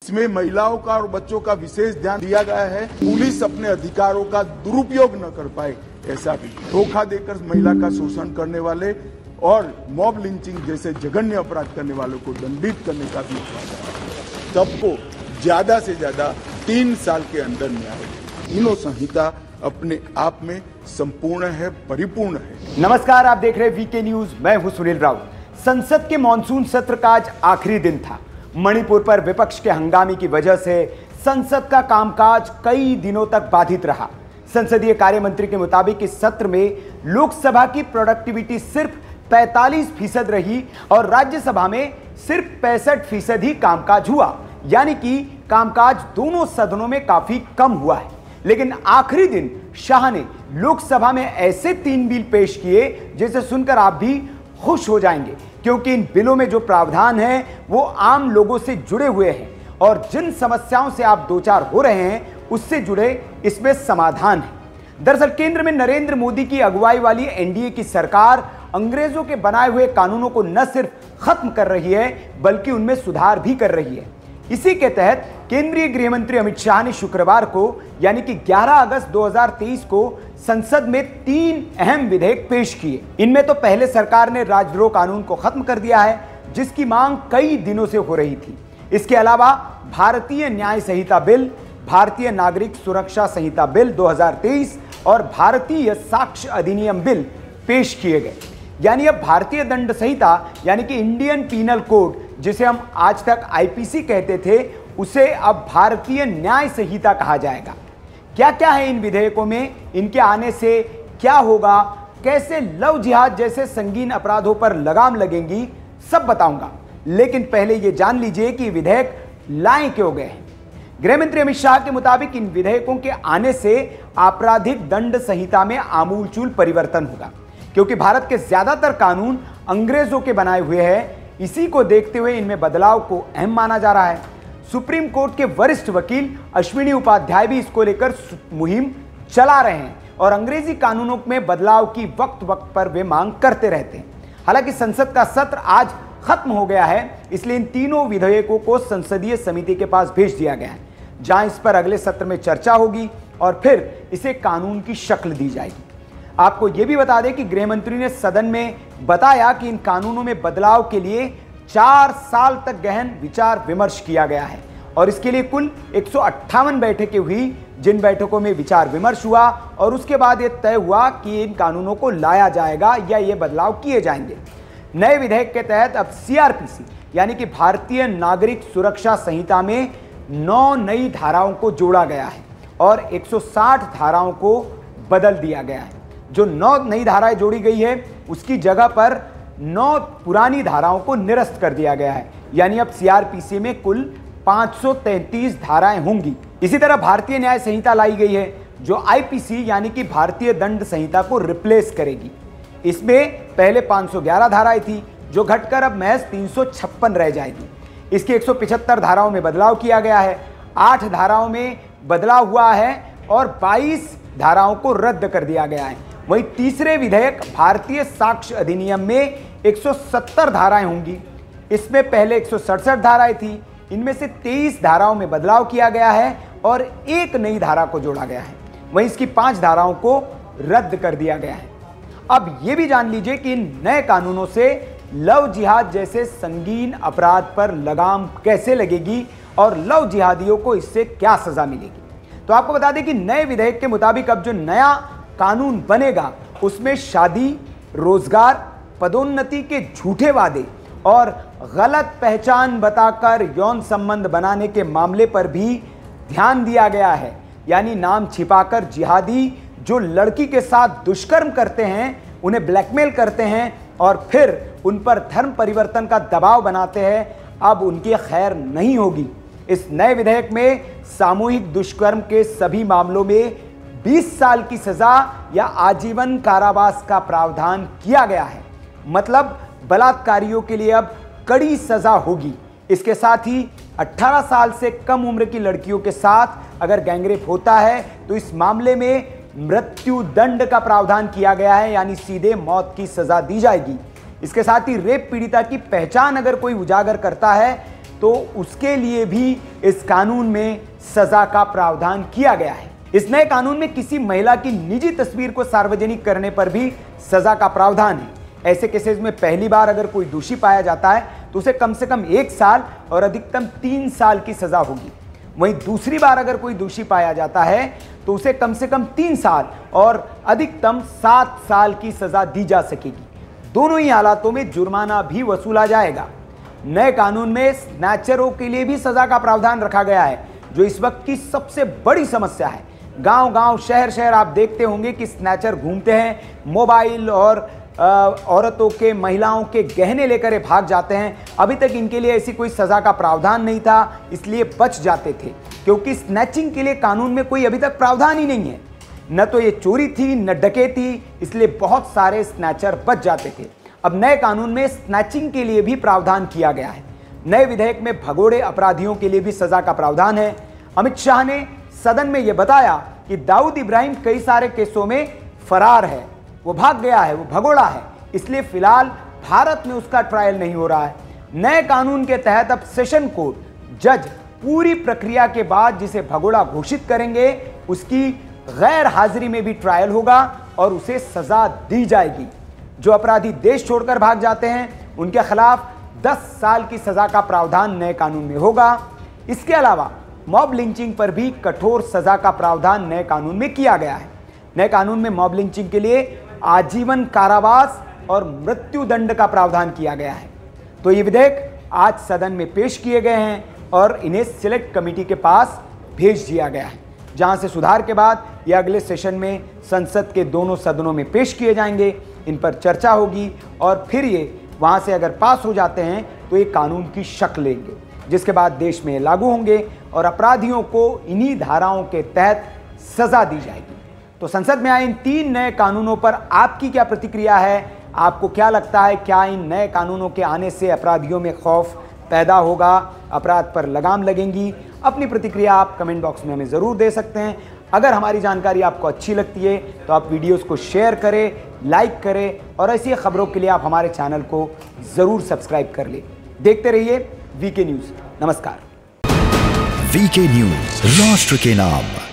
इसमें महिलाओं का और बच्चों का विशेष ध्यान दिया गया है। पुलिस अपने अधिकारों का दुरुपयोग न कर पाए, ऐसा भी धोखा देकर महिला का शोषण करने वाले और मॉब लिंचिंग जैसे जघन्य अपराध करने वालों को दंडित करने का भी सबको ज्यादा से ज्यादा 3 साल के अंदर न्याय। तीनों संहिता अपने आप में संपूर्ण है, परिपूर्ण है। नमस्कार, आप देख रहे हैं वीके न्यूज। मैं हूं सुनील राउत। संसद के मॉनसून सत्र का आज आखिरी दिन था। मणिपुर पर विपक्ष के हंगामे की वजह से संसद का कामकाज कई दिनों तक बाधित रहा। संसदीय कार्य मंत्री के मुताबिक इस सत्र में लोकसभा की प्रोडक्टिविटी सिर्फ 45% रही और राज्यसभा में सिर्फ 65% ही कामकाज हुआ, यानी कि कामकाज दोनों सदनों में काफी कम हुआ है। लेकिन आखिरी दिन शाह ने लोकसभा में ऐसे 3 बिल पेश किए जिसे सुनकर आप भी खुश हो जाएंगे, क्योंकि इन बिलों में जो प्रावधान है वो आम लोगों से जुड़े हुए हैं और जिन समस्याओं से आप दो चार हो रहे हैं उससे जुड़े इसमें समाधान है। दरअसल केंद्र में नरेंद्र मोदी की अगुवाई वाली एनडीए की सरकार अंग्रेजों के बनाए हुए कानूनों को न सिर्फ खत्म कर रही है बल्कि उनमें सुधार भी कर रही है। इसी के तहत केंद्रीय गृह मंत्री अमित शाह ने शुक्रवार को यानी कि 11 अगस्त 2023 को संसद में 3 अहम विधेयक पेश किए। इनमें तो पहले सरकार ने राजद्रोह कानून को खत्म कर दिया है, जिसकी मांग कई दिनों से हो रही थी। इसके अलावा भारतीय न्याय संहिता बिल, भारतीय नागरिक सुरक्षा संहिता बिल 2023 और भारतीय साक्ष्य अधिनियम बिल पेश किए गए। यानी अब भारतीय दंड संहिता यानी कि इंडियन पीनल कोड, जिसे हम आज तक आईपीसी कहते थे, उसे अब भारतीय न्याय संहिता कहा जाएगा। क्या क्या है इन विधेयकों में, इनके आने से क्या होगा, कैसे लव जिहाद जैसे संगीन अपराधों पर लगाम लगेंगी, सब बताऊंगा। लेकिन पहले यह जान लीजिए कि विधेयक लाए क्यों गए हैं। गृह मंत्री अमित शाह के मुताबिक इन विधेयकों के आने से आपराधिक दंड संहिता में आमूलचूल परिवर्तन होगा, क्योंकि भारत के ज्यादातर कानून अंग्रेजों के बनाए हुए हैं। इसी को देखते हुए इनमें बदलाव को अहम माना जा रहा है। सुप्रीम कोर्ट के वरिष्ठ वकील अश्विनी उपाध्याय भी इसको लेकर मुहिम चला रहे हैं और अंग्रेजी कानूनों में बदलाव की वक्त वक्त पर वे मांग करते रहते हैं। हालांकि संसद का सत्र आज खत्म हो गया है, इसलिए इन तीनों विधेयकों को संसदीय समिति के पास भेज दिया गया है, जहां इस पर अगले सत्र में चर्चा होगी और फिर इसे कानून की शक्ल दी जाएगी। आपको यह भी बता दें कि गृह मंत्री ने सदन में बताया कि इन कानूनों में बदलाव के लिए 4 साल तक गहन विचार विमर्श किया गया है और इसके लिए कुल 158 बैठकें हुई, जिन बैठकों में विचार विमर्श हुआ और उसके बाद यह तय हुआ कि इन कानूनों को लाया जाएगा या ये बदलाव किए जाएंगे। नए विधेयक के तहत अब सीआरपीसी यानी कि भारतीय नागरिक सुरक्षा संहिता में 9 नई धाराओं को जोड़ा गया है और 160 धाराओं को बदल दिया गया है। जो 9 नई धाराएं जोड़ी गई है उसकी जगह पर 9 पुरानी धाराओं को निरस्त कर दिया गया है, यानी अब सीआरपीसी में कुल 533 धाराएं होंगी। इसी तरह भारतीय न्याय संहिता लाई गई है जो आईपीसी यानी कि भारतीय दंड संहिता को रिप्लेस करेगी। इसमें पहले 511 धाराएं थी जो घटकर अब महज 356 रह जाएगी। इसकी 175 धाराओं में बदलाव किया गया है, 8 धाराओं में बदलाव हुआ है और 22 धाराओं को रद्द कर दिया गया है। वहीं तीसरे विधेयक भारतीय साक्ष्य अधिनियम में 170 धाराएं होंगी। इसमें पहले 167 धाराएं थी, इनमें से 23 धाराओं में बदलाव किया गया है और 1 नई धारा को जोड़ा गया है। वहीं इसकी 5 धाराओं को रद्द कर दिया गया है। अब यह भी जान लीजिए कि इन नए कानूनों से लव जिहाद जैसे संगीन अपराध पर लगाम कैसे लगेगी और लव जिहादियों को इससे क्या सजा मिलेगी। तो आपको बता दें कि नए विधेयक के मुताबिक अब जो नया कानून बनेगा उसमें शादी, रोजगार, पदोन्नति के झूठे वादे और गलत पहचान बताकर यौन संबंध बनाने के मामले पर भी ध्यान दिया गया है। यानी नाम छिपाकर जिहादी जो लड़की के साथ दुष्कर्म करते हैं, उन्हें ब्लैकमेल करते हैं और फिर उन पर धर्म परिवर्तन का दबाव बनाते हैं, अब उनकी खैर नहीं होगी। इस नए विधेयक में सामूहिक दुष्कर्म के सभी मामलों में 20 साल की सजा या आजीवन कारावास का प्रावधान किया गया है। मतलब बलात्कारियों के लिए अब कड़ी सजा होगी। इसके साथ ही 18 साल से कम उम्र की लड़कियों के साथ अगर गैंगरेप होता है तो इस मामले में मृत्यु दंड का प्रावधान किया गया है, यानी सीधे मौत की सजा दी जाएगी। इसके साथ ही रेप पीड़िता की पहचान अगर कोई उजागर करता है तो उसके लिए भी इस कानून में सजा का प्रावधान किया गया है। इस नए कानून में किसी महिला की निजी तस्वीर को सार्वजनिक करने पर भी सजा का प्रावधान है। ऐसे केसेस में पहली बार अगर कोई दोषी पाया जाता है तो उसे कम से कम 1 साल और अधिकतम 3 साल की सजा होगी। वहीं दूसरी बार अगर कोई दोषी पाया जाता है तो उसे कम से कम 3 साल और अधिकतम 7 साल की सजा दी जा सकेगी। दोनों ही हालातों में जुर्माना भी वसूला जाएगा। नए कानून में स्नैचरों के लिए भी सजा का प्रावधान रखा गया है, जो इस वक्त की सबसे बड़ी समस्या है। गांव-गांव, शहर-शहर आप देखते होंगे कि स्नैचर घूमते हैं, मोबाइल और औरतों के, महिलाओं के गहने लेकर ये भाग जाते हैं। अभी तक इनके लिए ऐसी कोई सजा का प्रावधान नहीं था, इसलिए बच जाते थे, क्योंकि स्नैचिंग के लिए कानून में कोई अभी तक प्रावधान ही नहीं है। न तो ये चोरी थी न डकैती, इसलिए बहुत सारे स्नैचर बच जाते थे। अब नए कानून में स्नैचिंग के लिए भी प्रावधान किया गया है। नए विधेयक में भगोड़े अपराधियों के लिए भी सजा का प्रावधान है। अमित शाह ने सदन में यह बताया कि दाऊद इब्राहिम कई सारे केसों में फरार है, वो भाग गया है, वो भगोड़ा है, इसलिए फिलहाल भारत में उसका ट्रायल नहीं हो रहा है। नए कानून के तहत अब सेशन कोर्ट जज पूरी प्रक्रिया के बाद जिसे भगोड़ा घोषित करेंगे उसकी गैर हाजिरी में भी ट्रायल होगा और उसे सजा दी जाएगी। जो अपराधी देश छोड़कर भाग जाते हैं उनके खिलाफ 10 साल की सजा का प्रावधान नए कानून में होगा। इसके अलावा मॉब लिंचिंग पर भी कठोर सजा का प्रावधान नए कानून में किया गया है। नए कानून में मॉब लिंचिंग के लिए आजीवन कारावास और मृत्यु दंड का प्रावधान किया गया है। तो ये विधेयक आज सदन में पेश किए गए हैं और इन्हें सिलेक्ट कमेटी के पास भेज दिया गया है, जहां से सुधार के बाद ये अगले सेशन में संसद के दोनों सदनों में पेश किए जाएंगे। इन पर चर्चा होगी और फिर ये वहां से अगर पास हो जाते हैं तो ये कानून की शक्ल लेंगे, जिसके बाद देश में लागू होंगे और अपराधियों को इन्हीं धाराओं के तहत सजा दी जाएगी। तो संसद में आए इन 3 नए कानूनों पर आपकी क्या प्रतिक्रिया है? आपको क्या लगता है, क्या इन नए कानूनों के आने से अपराधियों में खौफ पैदा होगा, अपराध पर लगाम लगेंगी? अपनी प्रतिक्रिया आप कमेंट बॉक्स में हमें ज़रूर दे सकते हैं। अगर हमारी जानकारी आपको अच्छी लगती है तो आप वीडियोस को शेयर करें, लाइक करें और ऐसी खबरों के लिए आप हमारे चैनल को ज़रूर सब्सक्राइब कर लें। देखते रहिए वीके न्यूज़। नमस्कार। वीके न्यूज़, राष्ट्र के नाम।